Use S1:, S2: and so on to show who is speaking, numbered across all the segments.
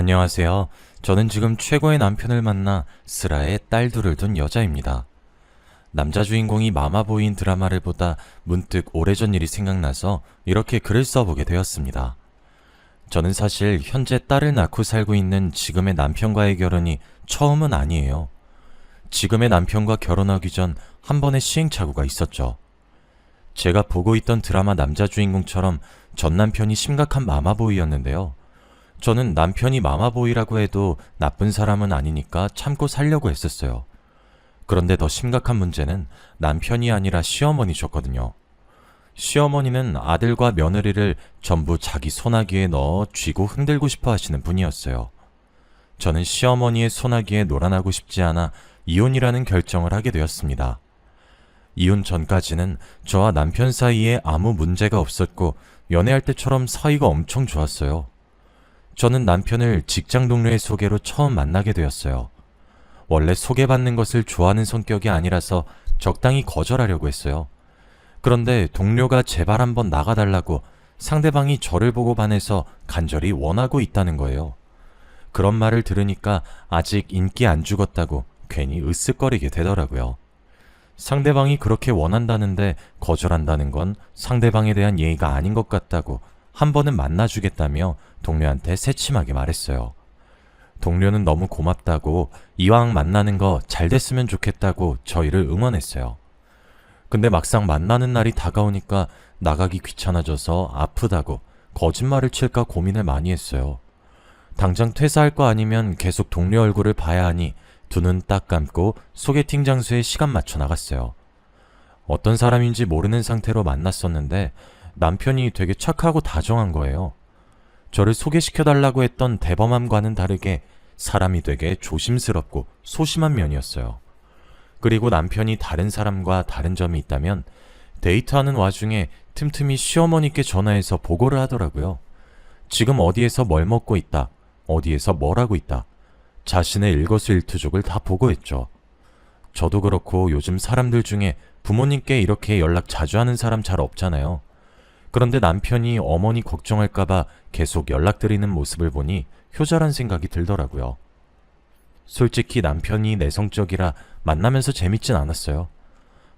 S1: 안녕하세요. 저는 지금 최고의 남편을 만나 슬아의 딸 둘을 둔 여자입니다. 남자 주인공이 마마보이인 드라마를 보다 문득 오래전 일이 생각나서 이렇게 글을 써보게 되었습니다. 저는 사실 현재 딸을 낳고 살고 있는 지금의 남편과의 결혼이 처음은 아니에요. 지금의 남편과 결혼하기 전 한 번의 시행착오가 있었죠. 제가 보고 있던 드라마 남자 주인공처럼 전 남편이 심각한 마마보이였는데요. 저는 남편이 마마보이라고 해도 나쁜 사람은 아니니까 참고 살려고 했었어요. 그런데 더 심각한 문제는 남편이 아니라 시어머니셨거든요. 시어머니는 아들과 며느리를 전부 자기 소나기에 넣어 쥐고 흔들고 싶어 하시는 분이었어요. 저는 시어머니의 소나기에 놀아나고 싶지 않아 이혼이라는 결정을 하게 되었습니다. 이혼 전까지는 저와 남편 사이에 아무 문제가 없었고 연애할 때처럼 사이가 엄청 좋았어요. 저는 남편을 직장 동료의 소개로 처음 만나게 되었어요. 원래 소개받는 것을 좋아하는 성격이 아니라서 적당히 거절하려고 했어요. 그런데 동료가 제발 한번 나가달라고 상대방이 저를 보고 반해서 간절히 원하고 있다는 거예요. 그런 말을 들으니까 아직 인기 안 죽었다고 괜히 으쓱거리게 되더라고요. 상대방이 그렇게 원한다는데 거절한다는 건 상대방에 대한 예의가 아닌 것 같다고 한 번은 만나주겠다며 동료한테 새침하게 말했어요. 동료는 너무 고맙다고 이왕 만나는 거 잘 됐으면 좋겠다고 저희를 응원했어요. 근데 막상 만나는 날이 다가오니까 나가기 귀찮아져서 아프다고 거짓말을 칠까 고민을 많이 했어요. 당장 퇴사할 거 아니면 계속 동료 얼굴을 봐야 하니 두 눈 딱 감고 소개팅 장소에 시간 맞춰 나갔어요. 어떤 사람인지 모르는 상태로 만났었는데 남편이 되게 착하고 다정한 거예요. 저를 소개시켜달라고 했던 대범함과는 다르게 사람이 되게 조심스럽고 소심한 면이었어요. 그리고 남편이 다른 사람과 다른 점이 있다면 데이트하는 와중에 틈틈이 시어머니께 전화해서 보고를 하더라고요. 지금 어디에서 뭘 먹고 있다, 어디에서 뭘 하고 있다, 자신의 일거수일투족을 다 보고했죠. 저도 그렇고 요즘 사람들 중에 부모님께 이렇게 연락 자주 하는 사람 잘 없잖아요. 그런데 남편이 어머니 걱정할까봐 계속 연락드리는 모습을 보니 효자란 생각이 들더라고요. 솔직히 남편이 내성적이라 만나면서 재밌진 않았어요.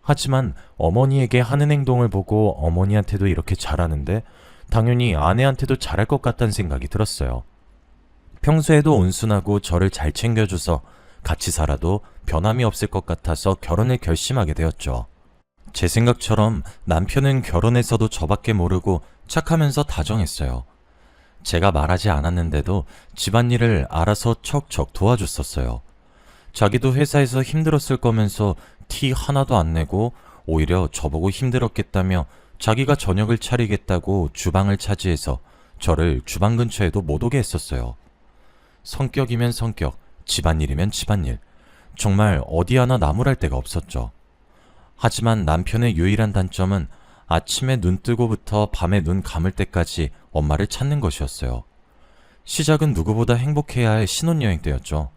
S1: 하지만 어머니에게 하는 행동을 보고 어머니한테도 이렇게 잘하는데 당연히 아내한테도 잘할 것 같다는 생각이 들었어요. 평소에도 온순하고 저를 잘 챙겨줘서 같이 살아도 변함이 없을 것 같아서 결혼을 결심하게 되었죠. 제 생각처럼 남편은 결혼해서도 저밖에 모르고 착하면서 다정했어요. 제가 말하지 않았는데도 집안일을 알아서 척척 도와줬었어요. 자기도 회사에서 힘들었을 거면서 티 하나도 안 내고 오히려 저보고 힘들었겠다며 자기가 저녁을 차리겠다고 주방을 차지해서 저를 주방 근처에도 못 오게 했었어요. 성격이면 성격, 집안일이면 집안일. 정말 어디 하나 나무랄 데가 없었죠. 하지만 남편의 유일한 단점은 아침에 눈 뜨고부터 밤에 눈 감을 때까지 엄마를 찾는 것이었어요. 시작은 누구보다 행복해야 할 신혼여행 때였죠.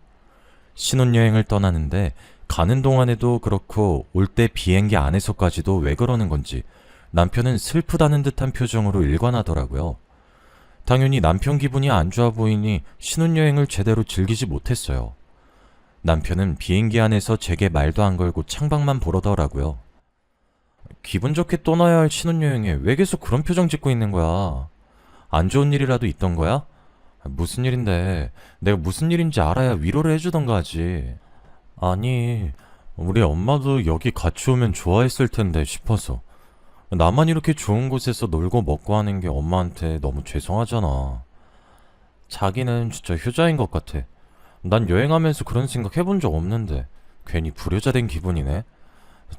S1: 신혼여행을 떠나는데 가는 동안에도 그렇고 올 때 비행기 안에서까지도 왜 그러는 건지 남편은 슬프다는 듯한 표정으로 일관하더라고요. 당연히 남편 기분이 안 좋아 보이니 신혼여행을 제대로 즐기지 못했어요. 남편은 비행기 안에서 제게 말도 안 걸고 창밖만 보러더라고요. 기분 좋게 떠나야 할 신혼여행에 왜 계속 그런 표정 짓고 있는 거야? 안 좋은 일이라도 있던 거야? 무슨 일인데? 내가 무슨 일인지 알아야 위로를 해주던가 하지. 아니, 우리 엄마도 여기 같이 오면 좋아했을 텐데 싶어서. 나만 이렇게 좋은 곳에서 놀고 먹고 하는 게 엄마한테 너무 죄송하잖아. 자기는 진짜 효자인 것 같아. 난 여행하면서 그런 생각 해본 적 없는데 괜히 불효자 된 기분이네.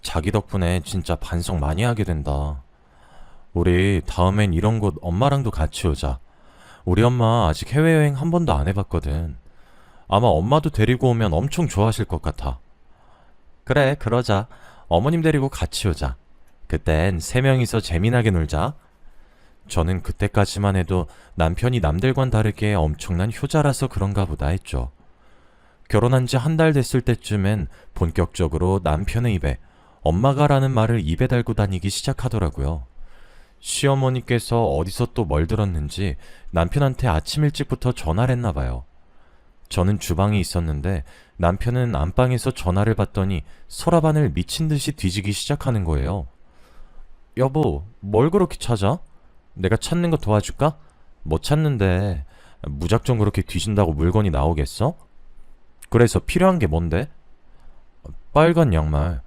S1: 자기 덕분에 진짜 반성 많이 하게 된다. 우리 다음엔 이런 곳 엄마랑도 같이 오자. 우리 엄마 아직 해외여행 한 번도 안 해봤거든. 아마 엄마도 데리고 오면 엄청 좋아하실 것 같아. 그래, 그러자. 어머님 데리고 같이 오자. 그땐 세 명이서 재미나게 놀자. 저는 그때까지만 해도 남편이 남들과는 다르게 엄청난 효자라서 그런가 보다 했죠. 결혼한 지 한 달 됐을 때쯤엔 본격적으로 남편의 입에 엄마가라는 말을 입에 달고 다니기 시작하더라고요. 시어머니께서 어디서 또 뭘 들었는지 남편한테 아침 일찍부터 전화를 했나 봐요. 저는 주방에 있었는데 남편은 안방에서 전화를 받더니 서랍안을 미친 듯이 뒤지기 시작하는 거예요. 여보, 뭘 그렇게 찾아? 내가 찾는 거 도와줄까? 못 찾는데 무작정 그렇게 뒤진다고 물건이 나오겠어? 그래서 필요한 게 뭔데? 빨간 양말.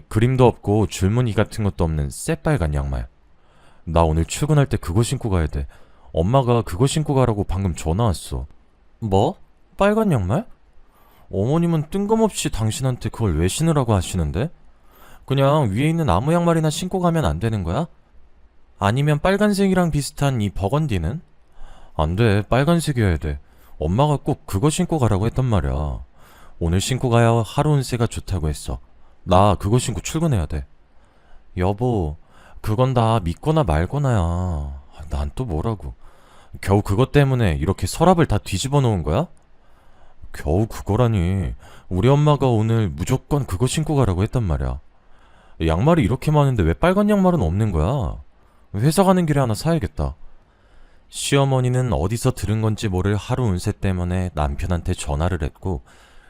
S1: 그림도 없고 줄무늬 같은 것도 없는 새빨간 양말. 나 오늘 출근할 때 그거 신고 가야 돼. 엄마가 그거 신고 가라고 방금 전화 왔어. 뭐? 빨간 양말? 어머님은 뜬금없이 당신한테 그걸 왜 신으라고 하시는데? 그냥 위에 있는 아무 양말이나 신고 가면 안 되는 거야? 아니면 빨간색이랑 비슷한 이 버건디는? 안 돼, 빨간색이어야 돼. 엄마가 꼭 그거 신고 가라고 했단 말이야. 오늘 신고 가야 하루 운세가 좋다고 했어. 나 그거 신고 출근해야 돼. 여보, 그건 다 믿거나 말거나야. 난 또 뭐라고. 겨우 그것 때문에 이렇게 서랍을 다 뒤집어 놓은 거야? 겨우 그거라니. 우리 엄마가 오늘 무조건 그거 신고 가라고 했단 말이야. 양말이 이렇게 많은데 왜 빨간 양말은 없는 거야? 회사 가는 길에 하나 사야겠다. 시어머니는 어디서 들은 건지 모를 하루 운세 때문에 남편한테 전화를 했고,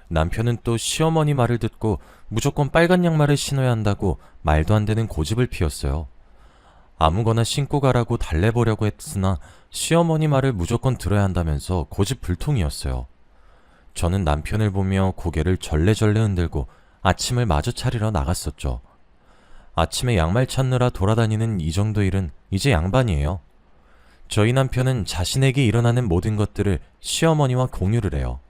S1: 남편은 또 시어머니 말을 듣고 무조건 빨간 양말을 신어야 한다고 말도 안 되는 고집을 피웠어요. 아무거나 신고 가라고 달래보려고 했으나 시어머니 말을 무조건 들어야 한다면서 고집불통이었어요. 저는 남편을 보며 고개를 절레절레 흔들고 아침을 마저 차리러 나갔었죠. 아침에 양말 찾느라 돌아다니는 이 정도 일은 이제 양반이에요. 저희 남편은 자신에게 일어나는 모든 것들을 시어머니와 공유를 해요.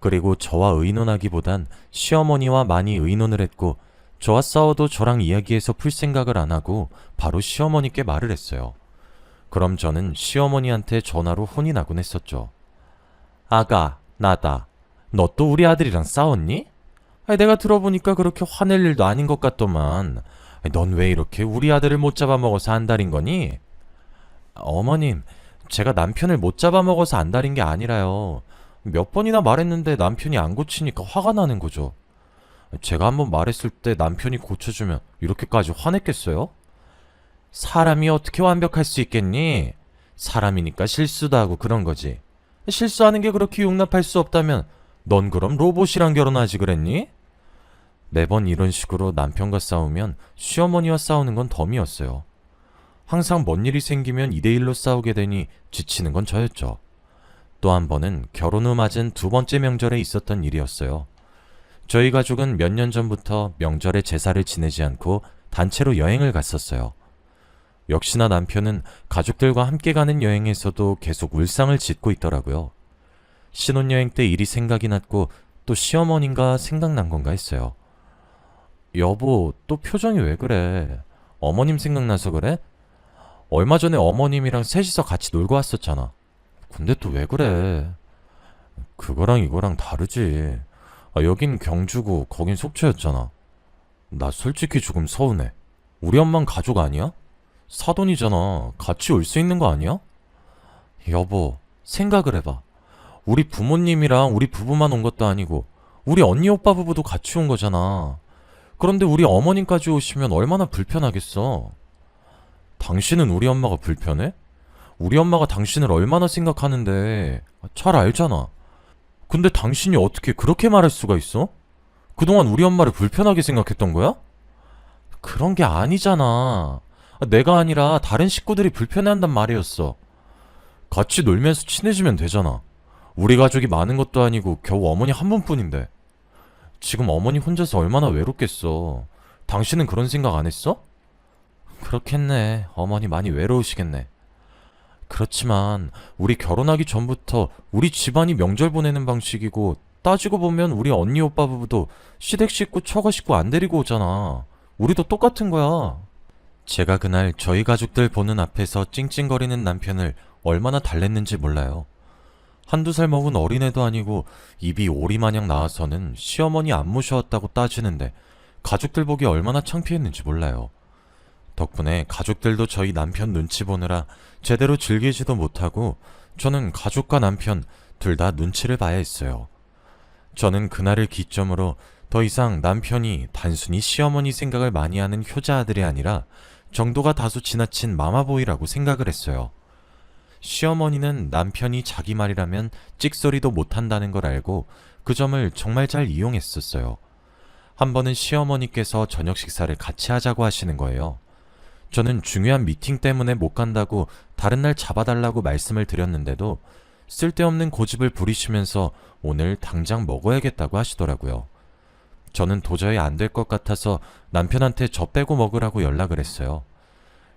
S1: 그리고 저와 의논하기보단 시어머니와 많이 의논을 했고, 저와 싸워도 저랑 이야기해서 풀 생각을 안 하고 바로 시어머니께 말을 했어요. 그럼 저는 시어머니한테 전화로 혼이 나곤 했었죠. 아가, 나다. 너 또 우리 아들이랑 싸웠니? 내가 들어보니까 그렇게 화낼 일도 아닌 것 같더만. 넌 왜 이렇게 우리 아들을 못 잡아먹어서 안달인 거니? 어머님, 제가 남편을 못 잡아먹어서 안달인 게 아니라요. 몇 번이나 말했는데 남편이 안 고치니까 화가 나는 거죠. 제가 한번 말했을 때 남편이 고쳐주면 이렇게까지 화냈겠어요? 사람이 어떻게 완벽할 수 있겠니? 사람이니까 실수도 하고 그런 거지. 실수하는 게 그렇게 용납할 수 없다면 넌 그럼 로봇이랑 결혼하지 그랬니? 매번 이런 식으로 남편과 싸우면 시어머니와 싸우는 건 덤이었어요. 항상 뭔 일이 생기면 2대1로 싸우게 되니 지치는 건 저였죠. 또 한 번은 결혼 후 맞은 두 번째 명절에 있었던 일이었어요. 저희 가족은 몇 년 전부터 명절에 제사를 지내지 않고 단체로 여행을 갔었어요. 역시나 남편은 가족들과 함께 가는 여행에서도 계속 울상을 짓고 있더라고요. 신혼여행 때 일이 생각이 났고 또 시어머니가 생각난 건가 했어요. 여보, 또 표정이 왜 그래? 어머님 생각나서 그래? 얼마 전에 어머님이랑 셋이서 같이 놀고 왔었잖아. 근데 또 왜 그래? 그거랑 이거랑 다르지. 여긴 경주고 거긴 속초였잖아. 나 솔직히 조금 서운해. 우리 엄만 가족 아니야? 사돈이잖아. 같이 올 수 있는 거 아니야? 여보, 생각을 해봐. 우리 부모님이랑 우리 부부만 온 것도 아니고 우리 언니 오빠 부부도 같이 온 거잖아. 그런데 우리 어머님까지 오시면 얼마나 불편하겠어. 당신은 우리 엄마가 불편해? 우리 엄마가 당신을 얼마나 생각하는데 잘 알잖아. 근데 당신이 어떻게 그렇게 말할 수가 있어? 그동안 우리 엄마를 불편하게 생각했던 거야? 그런 게 아니잖아. 내가 아니라 다른 식구들이 불편해한단 말이었어. 같이 놀면서 친해지면 되잖아. 우리 가족이 많은 것도 아니고 겨우 어머니 한 분뿐인데. 지금 어머니 혼자서 얼마나 외롭겠어. 당신은 그런 생각 안 했어? 그렇겠네. 어머니 많이 외로우시겠네. 그렇지만 우리 결혼하기 전부터 우리 집안이 명절 보내는 방식이고, 따지고 보면 우리 언니 오빠 부부도 시댁 식구 처가 식구 안 데리고 오잖아. 우리도 똑같은 거야. 제가 그날 저희 가족들 보는 앞에서 찡찡거리는 남편을 얼마나 달랬는지 몰라요. 한두 살 먹은 어린애도 아니고 입이 오리마냥 나와서는 시어머니 안 모셔왔다고 따지는데 가족들 보기 얼마나 창피했는지 몰라요. 덕분에 가족들도 저희 남편 눈치 보느라 제대로 즐기지도 못하고 저는 가족과 남편 둘 다 눈치를 봐야 했어요. 저는 그날을 기점으로 더 이상 남편이 단순히 시어머니 생각을 많이 하는 효자 아들이 아니라 정도가 다소 지나친 마마보이라고 생각을 했어요. 시어머니는 남편이 자기 말이라면 찍소리도 못한다는 걸 알고 그 점을 정말 잘 이용했었어요. 한 번은 시어머니께서 저녁 식사를 같이 하자고 하시는 거예요. 저는 중요한 미팅 때문에 못 간다고 다른 날 잡아달라고 말씀을 드렸는데도 쓸데없는 고집을 부리시면서 오늘 당장 먹어야겠다고 하시더라고요. 저는 도저히 안 될 것 같아서 남편한테 저 빼고 먹으라고 연락을 했어요.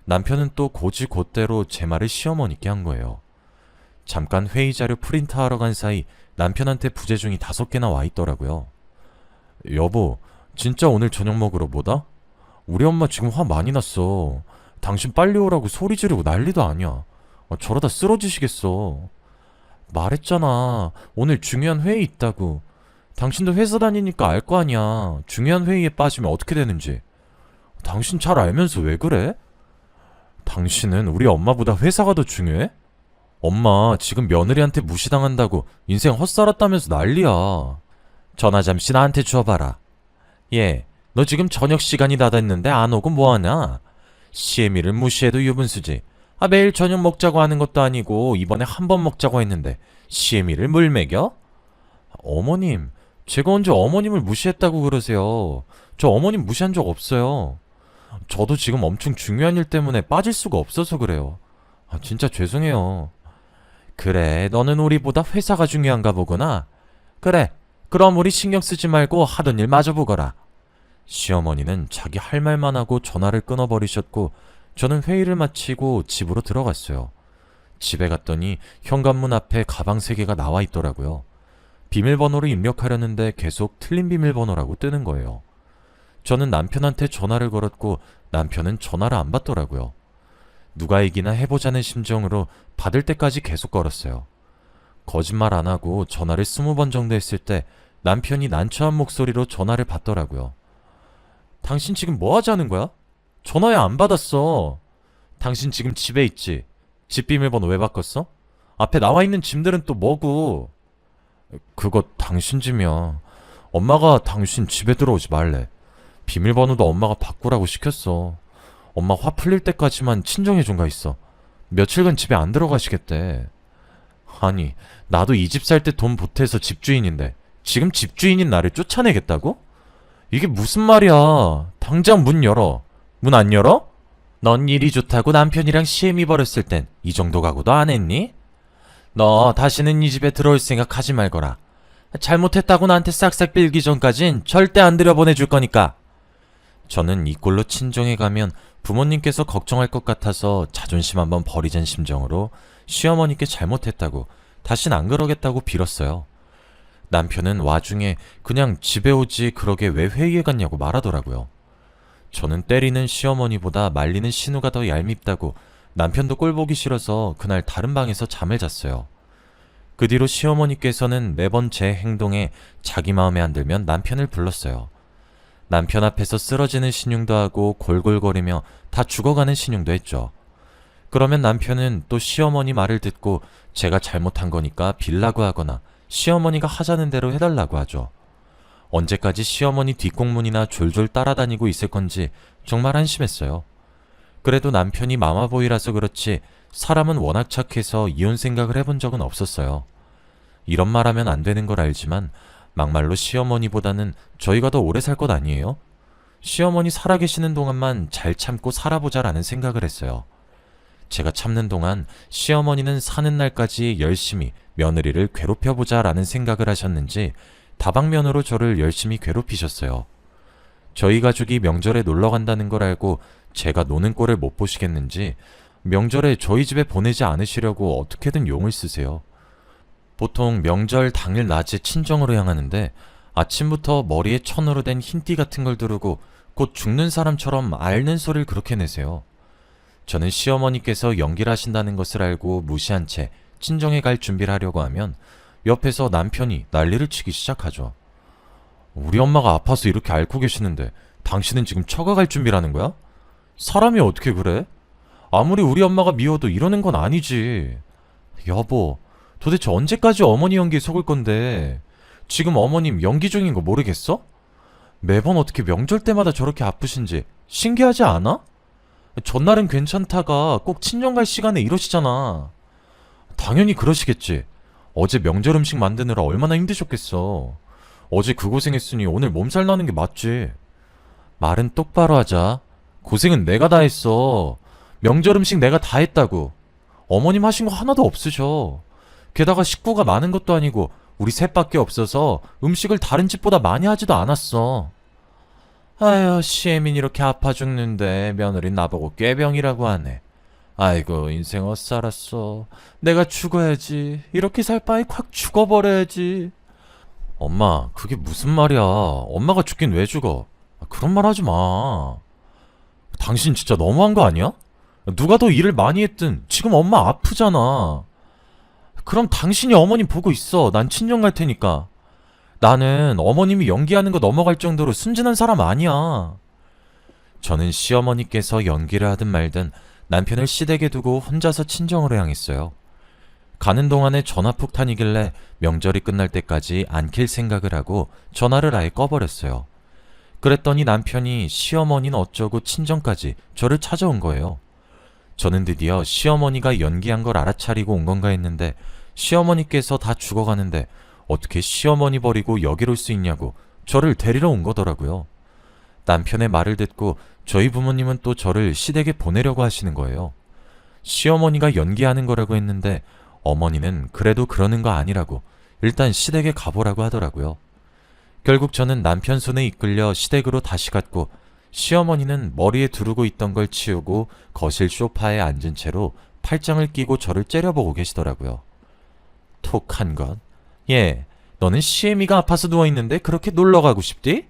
S1: 남편은 또 곧대로 제 말을 시어머니께 한 거예요. 잠깐 회의 자료 프린트하러 간 사이 남편한테 부재중이 5개나 와 있더라고요. 여보, 진짜 오늘 저녁 먹으러 뭐다? 우리 엄마 지금 화 많이 났어. 당신 빨리 오라고 소리 지르고 난리도 아니야. 저러다 쓰러지시겠어. 말했잖아. 오늘 중요한 회의 있다고. 당신도 회사 다니니까 알 거 아니야. 중요한 회의에 빠지면 어떻게 되는지. 당신 잘 알면서 왜 그래? 당신은 우리 엄마보다 회사가 더 중요해? 엄마 지금 며느리한테 무시당한다고 인생 헛살았다면서 난리야. 전화 잠시 나한테 줘봐라. 얘, 너 지금 저녁 시간이 다 됐는데 안 오고 뭐하냐? 시애미를 무시해도 유분수지. 매일 저녁 먹자고 하는 것도 아니고 이번에 한 번 먹자고 했는데 시애미를 물 먹여? 어머님, 제가 언제 어머님을 무시했다고 그러세요. 저 어머님 무시한 적 없어요. 저도 지금 엄청 중요한 일 때문에 빠질 수가 없어서 그래요. 진짜 죄송해요. 그래, 너는 우리보다 회사가 중요한가 보구나. 그래, 그럼 우리 신경 쓰지 말고 하던 일 마저 보거라. 시어머니는 자기 할 말만 하고 전화를 끊어버리셨고 저는 회의를 마치고 집으로 들어갔어요. 집에 갔더니 현관문 앞에 가방 3개가 나와 있더라고요. 비밀번호를 입력하려는데 계속 틀린 비밀번호라고 뜨는 거예요. 저는 남편한테 전화를 걸었고 남편은 전화를 안 받더라고요. 누가 이기나 해보자는 심정으로 받을 때까지 계속 걸었어요. 거짓말 안 하고 전화를 20번 정도 했을 때 남편이 난처한 목소리로 전화를 받더라고요. 당신 지금 뭐 하자는 거야? 전화 왜 안 받았어? 당신 지금 집에 있지? 집 비밀번호 왜 바꿨어? 앞에 나와 있는 짐들은 또 뭐고? 그거 당신 짐이야. 엄마가 당신 집에 들어오지 말래. 비밀번호도 엄마가 바꾸라고 시켰어. 엄마 화 풀릴 때까지만 친정해준가 있어. 며칠간 집에 안 들어가시겠대. 아니, 나도 이 집 살 때 돈 보태서 집주인인데 지금 집주인인 나를 쫓아내겠다고? 이게 무슨 말이야. 당장 문 열어. 문 안 열어? 넌 일이 좋다고 남편이랑 시애미 버렸을 땐 이 정도 각오도 안 했니? 너 다시는 이 집에 들어올 생각 하지 말거라. 잘못했다고 나한테 싹싹 빌기 전까진 절대 안 들여보내줄 거니까. 저는 이 꼴로 친정에 가면 부모님께서 걱정할 것 같아서 자존심 한번 버리자는 심정으로 시어머니께 잘못했다고 다신 안 그러겠다고 빌었어요. 남편은 와중에 그냥 집에 오지 그러게 왜 회의에 갔냐고 말하더라고요. 저는 때리는 시어머니보다 말리는 신우가 더 얄밉다고 남편도 꼴보기 싫어서 그날 다른 방에서 잠을 잤어요. 그 뒤로 시어머니께서는 매번 제 행동에 자기 마음에 안 들면 남편을 불렀어요. 남편 앞에서 쓰러지는 신용도 하고 골골거리며 다 죽어가는 신용도 했죠. 그러면 남편은 또 시어머니 말을 듣고 제가 잘못한 거니까 빌라고 하거나 시어머니가 하자는 대로 해달라고 하죠. 언제까지 시어머니 뒷공문이나 졸졸 따라다니고 있을 건지 정말 한심했어요. 그래도 남편이 마마보이라서 그렇지 사람은 워낙 착해서 이혼 생각을 해본 적은 없었어요. 이런 말 하면 안 되는 걸 알지만 막말로 시어머니보다는 저희가 더 오래 살 것 아니에요? 시어머니 살아계시는 동안만 잘 참고 살아보자라는 생각을 했어요. 제가 참는 동안 시어머니는 사는 날까지 열심히 며느리를 괴롭혀보자라는 생각을 하셨는지 다방면으로 저를 열심히 괴롭히셨어요. 저희 가족이 명절에 놀러 간다는 걸 알고 제가 노는 꼴을 못 보시겠는지 명절에 저희 집에 보내지 않으시려고 어떻게든 용을 쓰세요. 보통 명절 당일 낮에 친정으로 향하는데 아침부터 머리에 천으로 된 흰띠 같은 걸 두르고 곧 죽는 사람처럼 앓는 소리를 그렇게 내세요. 저는 시어머니께서 연기를 하신다는 것을 알고 무시한 채 친정에 갈 준비를 하려고 하면 옆에서 남편이 난리를 치기 시작하죠. 우리 엄마가 아파서 이렇게 앓고 계시는데 당신은 지금 처가갈 준비라는 거야? 사람이 어떻게 그래? 아무리 우리 엄마가 미워도 이러는 건 아니지. 여보, 도대체 언제까지 어머니 연기에 속을 건데? 지금 어머님 연기 중인 거 모르겠어? 매번 어떻게 명절 때마다 저렇게 아프신지 신기하지 않아? 전날은 괜찮다가 꼭 친정 갈 시간에 이러시잖아. 당연히 그러시겠지. 어제 명절 음식 만드느라 얼마나 힘드셨겠어. 어제 그 고생했으니 오늘 몸살 나는 게 맞지. 말은 똑바로 하자. 고생은 내가 다 했어. 명절 음식 내가 다 했다고. 어머님 하신 거 하나도 없으셔. 게다가 식구가 많은 것도 아니고 우리 셋밖에 없어서 음식을 다른 집보다 많이 하지도 않았어. 아휴, 시애민 이렇게 아파 죽는데 며느리 나보고 꾀병이라고 하네. 아이고, 인생 엇살았어. 내가 죽어야지. 이렇게 살 바에 콱 죽어버려야지. 엄마, 그게 무슨 말이야. 엄마가 죽긴 왜 죽어. 그런 말 하지 마. 당신 진짜 너무한 거 아니야? 누가 더 일을 많이 했든 지금 엄마 아프잖아. 그럼 당신이 어머님 보고 있어. 난 친정 갈 테니까. 나는 어머님이 연기하는 거 넘어갈 정도로 순진한 사람 아니야. 저는 시어머니께서 연기를 하든 말든 남편을 시댁에 두고 혼자서 친정으로 향했어요. 가는 동안에 전화폭탄이길래 명절이 끝날 때까지 안 킬 생각을 하고 전화를 아예 꺼버렸어요. 그랬더니 남편이 시어머니는 어쩌고 친정까지 저를 찾아온 거예요. 저는 드디어 시어머니가 연기한 걸 알아차리고 온 건가 했는데 시어머니께서 다 죽어가는데 어떻게 시어머니 버리고 여길 올 수 있냐고 저를 데리러 온 거더라고요. 남편의 말을 듣고 저희 부모님은 또 저를 시댁에 보내려고 하시는 거예요. 시어머니가 연기하는 거라고 했는데 어머니는 그래도 그러는 거 아니라고 일단 시댁에 가보라고 하더라고요. 결국 저는 남편 손에 이끌려 시댁으로 다시 갔고 시어머니는 머리에 두르고 있던 걸 치우고 거실 소파에 앉은 채로 팔짱을 끼고 저를 째려보고 계시더라고요. 톡한 것. 예, 너는 시애미가 아파서 누워있는데 그렇게 놀러가고 싶디?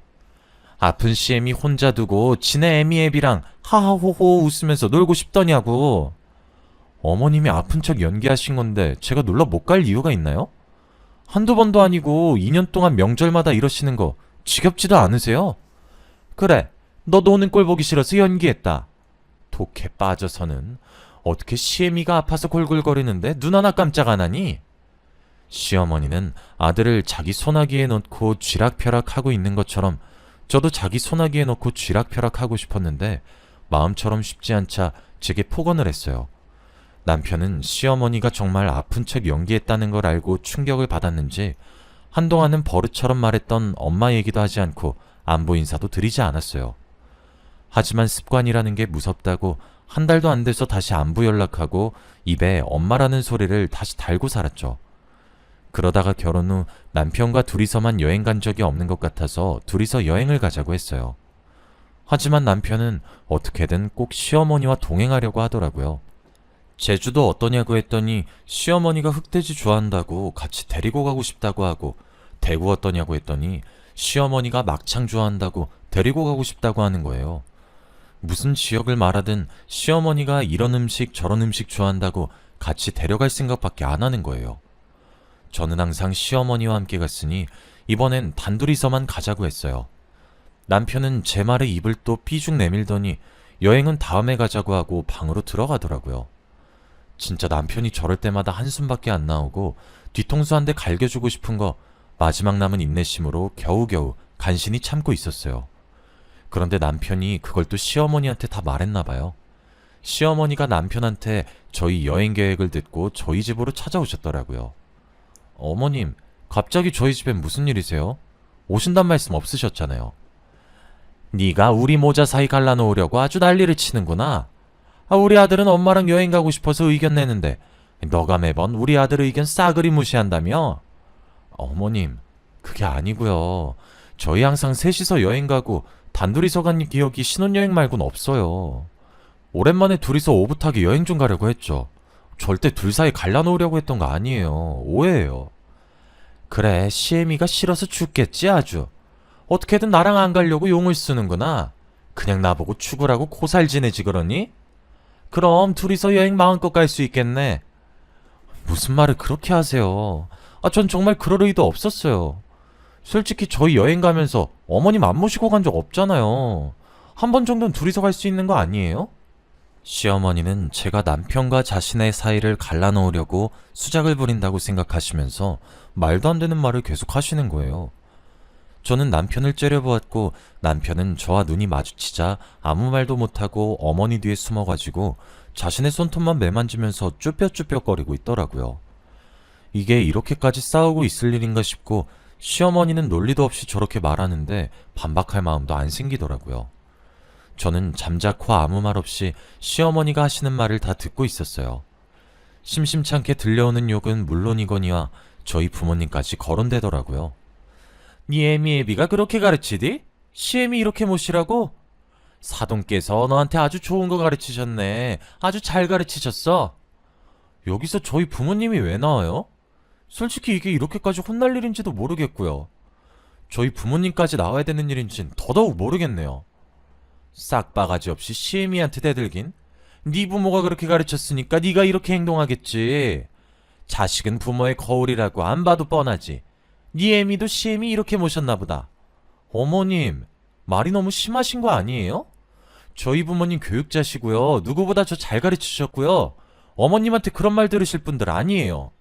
S1: 아픈 시애미 혼자 두고 지네 애미애비랑 하하호호 웃으면서 놀고 싶더냐고. 어머님이 아픈 척 연기하신 건데 제가 놀러 못 갈 이유가 있나요? 한두 번도 아니고 2년 동안 명절마다 이러시는 거 지겹지도 않으세요? 그래, 너 노는 꼴 보기 싫어서 연기했다. 독해 빠져서는 어떻게 시애미가 아파서 골골거리는데 눈 하나 깜짝 안 하니? 시어머니는 아들을 자기 소나기에 넣고 쥐락펴락하고 있는 것처럼 저도 자기 소나기에 넣고 쥐락펴락하고 싶었는데 마음처럼 쉽지 않자 제게 폭언을 했어요. 남편은 시어머니가 정말 아픈 척 연기했다는 걸 알고 충격을 받았는지 한동안은 버릇처럼 말했던 엄마 얘기도 하지 않고 안부 인사도 드리지 않았어요. 하지만 습관이라는 게 무섭다고 한 달도 안 돼서 다시 안부 연락하고 입에 엄마라는 소리를 다시 달고 살았죠. 그러다가 결혼 후 남편과 둘이서만 여행 간 적이 없는 것 같아서 둘이서 여행을 가자고 했어요. 하지만 남편은 어떻게든 꼭 시어머니와 동행하려고 하더라고요. 제주도 어떠냐고 했더니 시어머니가 흑돼지 좋아한다고 같이 데리고 가고 싶다고 하고, 대구 어떠냐고 했더니 시어머니가 막창 좋아한다고 데리고 가고 싶다고 하는 거예요. 무슨 지역을 말하든 시어머니가 이런 음식 저런 음식 좋아한다고 같이 데려갈 생각밖에 안 하는 거예요. 저는 항상 시어머니와 함께 갔으니 이번엔 단둘이서만 가자고 했어요. 남편은 제 말에 입을 또 삐죽 내밀더니 여행은 다음에 가자고 하고 방으로 들어가더라고요. 진짜 남편이 저럴 때마다 한숨밖에 안 나오고 뒤통수 한 대 갈겨주고 싶은 거 마지막 남은 인내심으로 겨우겨우 간신히 참고 있었어요. 그런데 남편이 그걸 또 시어머니한테 다 말했나 봐요. 시어머니가 남편한테 저희 여행 계획을 듣고 저희 집으로 찾아오셨더라고요. 어머님, 갑자기 저희 집엔 무슨 일이세요? 오신단 말씀 없으셨잖아요. 네가 우리 모자 사이 갈라놓으려고 아주 난리를 치는구나. 우리 아들은 엄마랑 여행 가고 싶어서 의견 내는데 너가 매번 우리 아들 의견 싸그리 무시한다며? 어머님, 그게 아니고요. 저희 항상 셋이서 여행 가고 단둘이서 간 기억이 신혼여행 말고는 없어요. 오랜만에 둘이서 오붓하게 여행 좀 가려고 했죠. 절대 둘 사이 갈라놓으려고 했던 거 아니에요. 오해예요. 그래, 시애미가 싫어서 죽겠지 아주. 어떻게든 나랑 안 가려고 용을 쓰는구나. 그냥 나보고 죽으라고 코살 지내지 그러니? 그럼 둘이서 여행 마음껏 갈 수 있겠네. 무슨 말을 그렇게 하세요. 전 정말 그럴 의도 없었어요. 솔직히 저희 여행 가면서 어머님 안 모시고 간 적 없잖아요. 한 번 정도는 둘이서 갈 수 있는 거 아니에요? 시어머니는 제가 남편과 자신의 사이를 갈라놓으려고 수작을 부린다고 생각하시면서 말도 안 되는 말을 계속 하시는 거예요. 저는 남편을 째려보았고 남편은 저와 눈이 마주치자 아무 말도 못하고 어머니 뒤에 숨어가지고 자신의 손톱만 매만지면서 쭈뼛쭈뼛거리고 있더라고요. 이게 이렇게까지 싸우고 있을 일인가 싶고 시어머니는 논리도 없이 저렇게 말하는데 반박할 마음도 안 생기더라고요. 저는 잠자코 아무 말 없이 시어머니가 하시는 말을 다 듣고 있었어요. 심심찮게 들려오는 욕은 물론이거니와 저희 부모님까지 거론되더라고요. 니 애미애비가 그렇게 가르치디? 시애미 이렇게 모시라고? 사돈께서 너한테 아주 좋은 거 가르치셨네. 아주 잘 가르치셨어. 여기서 저희 부모님이 왜 나와요? 솔직히 이게 이렇게까지 혼날 일인지도 모르겠고요. 저희 부모님까지 나와야 되는 일인진 더더욱 모르겠네요. 싹바가지 없이 시애미한테 대들긴? 네 부모가 그렇게 가르쳤으니까 네가 이렇게 행동하겠지. 자식은 부모의 거울이라고 안 봐도 뻔하지. 네 애미도 시애미 이렇게 모셨나 보다. 어머님, 말이 너무 심하신 거 아니에요? 저희 부모님 교육자시고요. 누구보다 저 잘 가르치셨고요. 어머님한테 그런 말 들으실 분들 아니에요.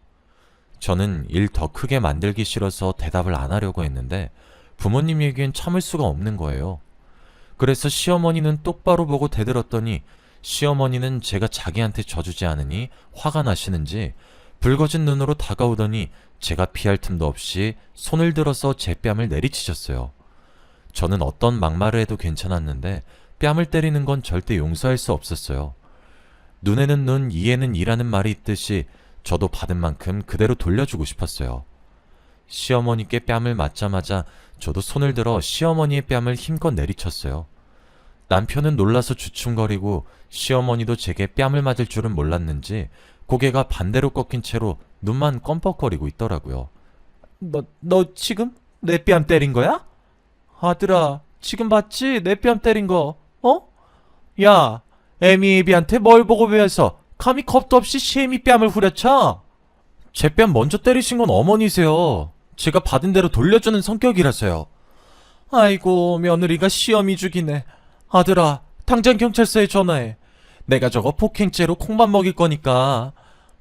S1: 저는 일 더 크게 만들기 싫어서 대답을 안 하려고 했는데 부모님 얘기엔 참을 수가 없는 거예요. 그래서 시어머니는 똑바로 보고 대들었더니 시어머니는 제가 자기한테 져주지 않으니 화가 나시는지 붉어진 눈으로 다가오더니 제가 피할 틈도 없이 손을 들어서 제 뺨을 내리치셨어요. 저는 어떤 막말을 해도 괜찮았는데 뺨을 때리는 건 절대 용서할 수 없었어요. 눈에는 눈, 이에는 이라는 말이 있듯이 저도 받은 만큼 그대로 돌려주고 싶었어요. 시어머니께 뺨을 맞자마자 저도 손을 들어 시어머니의 뺨을 힘껏 내리쳤어요. 남편은 놀라서 주춤거리고 시어머니도 제게 뺨을 맞을 줄은 몰랐는지 고개가 반대로 꺾인 채로 눈만 껌뻑거리고 있더라고요. 너 지금 내 뺨 때린 거야? 아들아, 지금 봤지? 내 뺨 때린 거. 어? 야, 애미애비한테 뭘 보고 배워서 감히 겁도 없이 시애미 뺨을 후려쳐? 제 뺨 먼저 때리신 건 어머니세요. 제가 받은 대로 돌려주는 성격이라서요. 아이고, 며느리가 시어미 죽이네. 아들아, 당장 경찰서에 전화해. 내가 저거 폭행죄로 콩밥 먹일 거니까.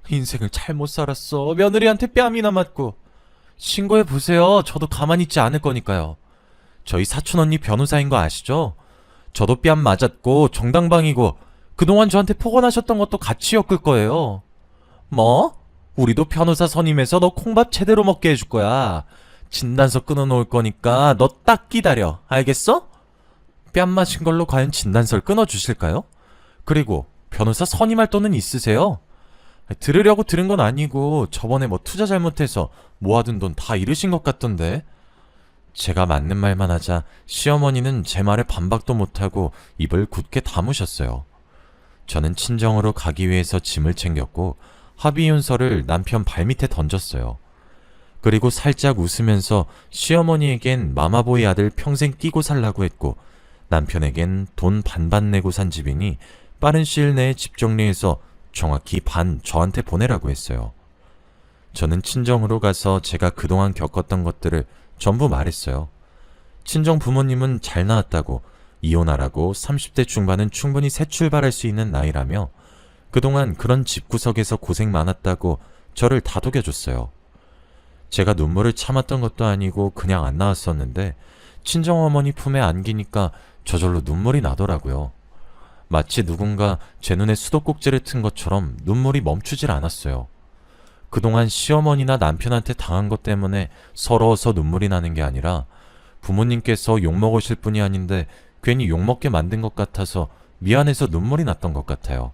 S1: 인생을 잘못 살았어. 며느리한테 뺨이나 맞고. 신고해보세요. 저도 가만히 있지 않을 거니까요. 저희 사촌언니 변호사인 거 아시죠? 저도 뺨 맞았고 정당방위고 그동안 저한테 폭언하셨던 것도 같이 엮을 거예요. 뭐? 우리도 변호사 선임해서 너 콩밥 제대로 먹게 해줄 거야. 진단서 끊어놓을 거니까 너 딱 기다려. 알겠어? 뺨 맞은 걸로 과연 진단서를 끊어주실까요? 그리고 변호사 선임할 돈은 있으세요? 들으려고 들은 건 아니고 저번에 뭐 투자 잘못해서 모아둔 돈 다 잃으신 것 같던데. 제가 맞는 말만 하자 시어머니는 제 말에 반박도 못하고 입을 굳게 다무셨어요. 저는 친정으로 가기 위해서 짐을 챙겼고 합의윤서를 남편 발밑에 던졌어요. 그리고 살짝 웃으면서 시어머니에겐 마마보이 아들 평생 끼고 살라고 했고 남편에겐 돈 반반 내고 산 집이니 빠른 시일 내에 집 정리해서 정확히 반 저한테 보내라고 했어요. 저는 친정으로 가서 제가 그동안 겪었던 것들을 전부 말했어요. 친정 부모님은 잘 나왔다고 이혼하라고 30대 중반은 충분히 새 출발할 수 있는 나이라며 그동안 그런 집구석에서 고생 많았다고 저를 다독여줬어요. 제가 눈물을 참았던 것도 아니고 그냥 안 나왔었는데 친정어머니 품에 안기니까 저절로 눈물이 나더라고요. 마치 누군가 제 눈에 수도꼭지를 튼 것처럼 눈물이 멈추질 않았어요. 그동안 시어머니나 남편한테 당한 것 때문에 서러워서 눈물이 나는 게 아니라 부모님께서 욕먹으실 분이 아닌데 괜히 욕먹게 만든 것 같아서 미안해서 눈물이 났던 것 같아요.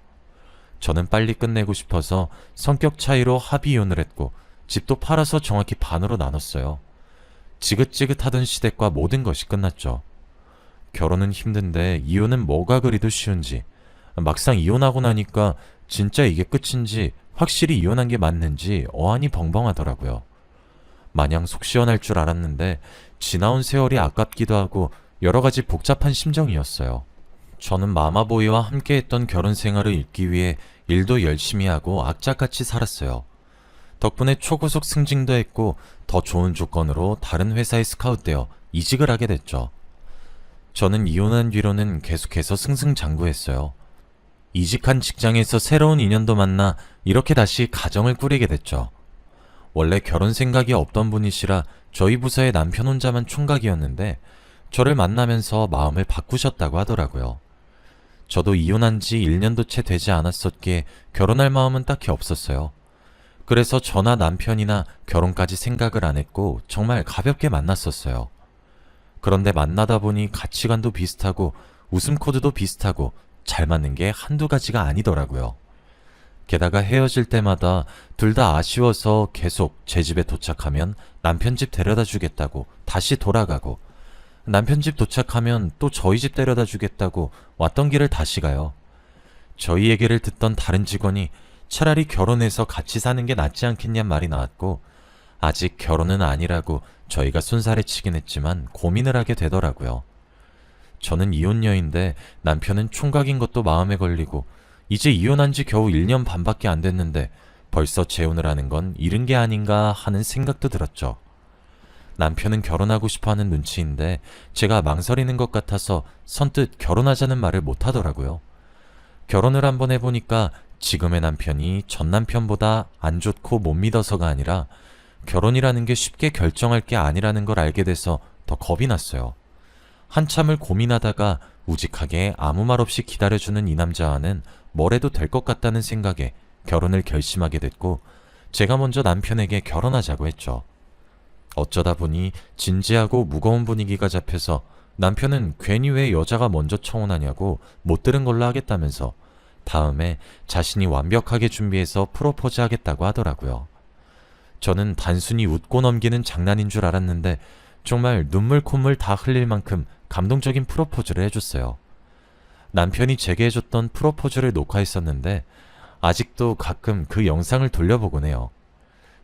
S1: 저는 빨리 끝내고 싶어서 성격 차이로 합의 이혼을 했고 집도 팔아서 정확히 반으로 나눴어요. 지긋지긋하던 시댁과 모든 것이 끝났죠. 결혼은 힘든데 이혼은 뭐가 그리도 쉬운지, 막상 이혼하고 나니까 진짜 이게 끝인지 확실히 이혼한 게 맞는지 어안이 벙벙하더라고요. 마냥 속 시원할 줄 알았는데 지나온 세월이 아깝기도 하고 여러 가지 복잡한 심정이었어요. 저는 마마보이와 함께했던 결혼 생활을 잊기 위해 일도 열심히 하고 악착같이 살았어요. 덕분에 초고속 승진도 했고 더 좋은 조건으로 다른 회사에 스카웃되어 이직을 하게 됐죠. 저는 이혼한 뒤로는 계속해서 승승장구했어요. 이직한 직장에서 새로운 인연도 만나 이렇게 다시 가정을 꾸리게 됐죠. 원래 결혼 생각이 없던 분이시라 저희 부서의 남편 혼자만 총각이었는데 저를 만나면서 마음을 바꾸셨다고 하더라고요. 저도 이혼한 지 1년도 채 되지 않았었기에 결혼할 마음은 딱히 없었어요. 그래서 저나 남편이나 결혼까지 생각을 안 했고 정말 가볍게 만났었어요. 그런데 만나다 보니 가치관도 비슷하고 웃음 코드도 비슷하고 잘 맞는 게 한두 가지가 아니더라고요. 게다가 헤어질 때마다 둘 다 아쉬워서 계속 제 집에 도착하면 남편 집 데려다 주겠다고 다시 돌아가고, 남편 집 도착하면 또 저희 집 데려다 주겠다고 왔던 길을 다시 가요. 저희 얘기를 듣던 다른 직원이 차라리 결혼해서 같이 사는 게 낫지 않겠냔 말이 나왔고, 아직 결혼은 아니라고 저희가 손살에 치긴 했지만 고민을 하게 되더라고요. 저는 이혼녀인데 남편은 총각인 것도 마음에 걸리고, 이제 이혼한 지 겨우 1년 반밖에 안 됐는데 벌써 재혼을 하는 건 이른 게 아닌가 하는 생각도 들었죠. 남편은 결혼하고 싶어 하는 눈치인데 제가 망설이는 것 같아서 선뜻 결혼하자는 말을 못 하더라고요. 결혼을 한번 해보니까 지금의 남편이 전 남편보다 안 좋고 못 믿어서가 아니라 결혼이라는 게 쉽게 결정할 게 아니라는 걸 알게 돼서 더 겁이 났어요. 한참을 고민하다가 우직하게 아무 말 없이 기다려주는 이 남자와는 뭘 해도 될 것 같다는 생각에 결혼을 결심하게 됐고, 제가 먼저 남편에게 결혼하자고 했죠. 어쩌다 보니 진지하고 무거운 분위기가 잡혀서 남편은 괜히 왜 여자가 먼저 청혼하냐고 못 들은 걸로 하겠다면서 다음에 자신이 완벽하게 준비해서 프로포즈 하겠다고 하더라고요. 저는 단순히 웃고 넘기는 장난인 줄 알았는데 정말 눈물 콧물 다 흘릴 만큼 감동적인 프로포즈를 해줬어요. 남편이 제게 해줬던 프로포즈를 녹화했었는데 아직도 가끔 그 영상을 돌려보곤 해요.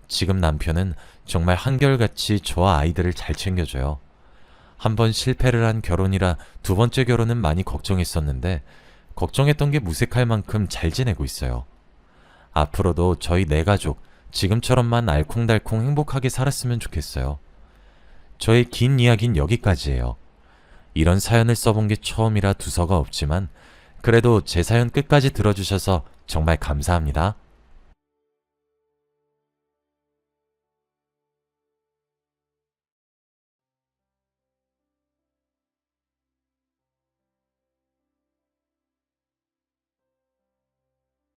S1: 지금 남편은 정말 한결같이 저와 아이들을 잘 챙겨줘요. 한 번 실패를 한 결혼이라 두 번째 결혼은 많이 걱정했었는데 걱정했던 게 무색할 만큼 잘 지내고 있어요. 앞으로도 저희 네 가족 지금처럼만 알콩달콩 행복하게 살았으면 좋겠어요. 저의 긴 이야기는 여기까지예요. 이런 사연을 써본 게 처음이라 두서가 없지만 그래도 제 사연 끝까지 들어주셔서 정말 감사합니다.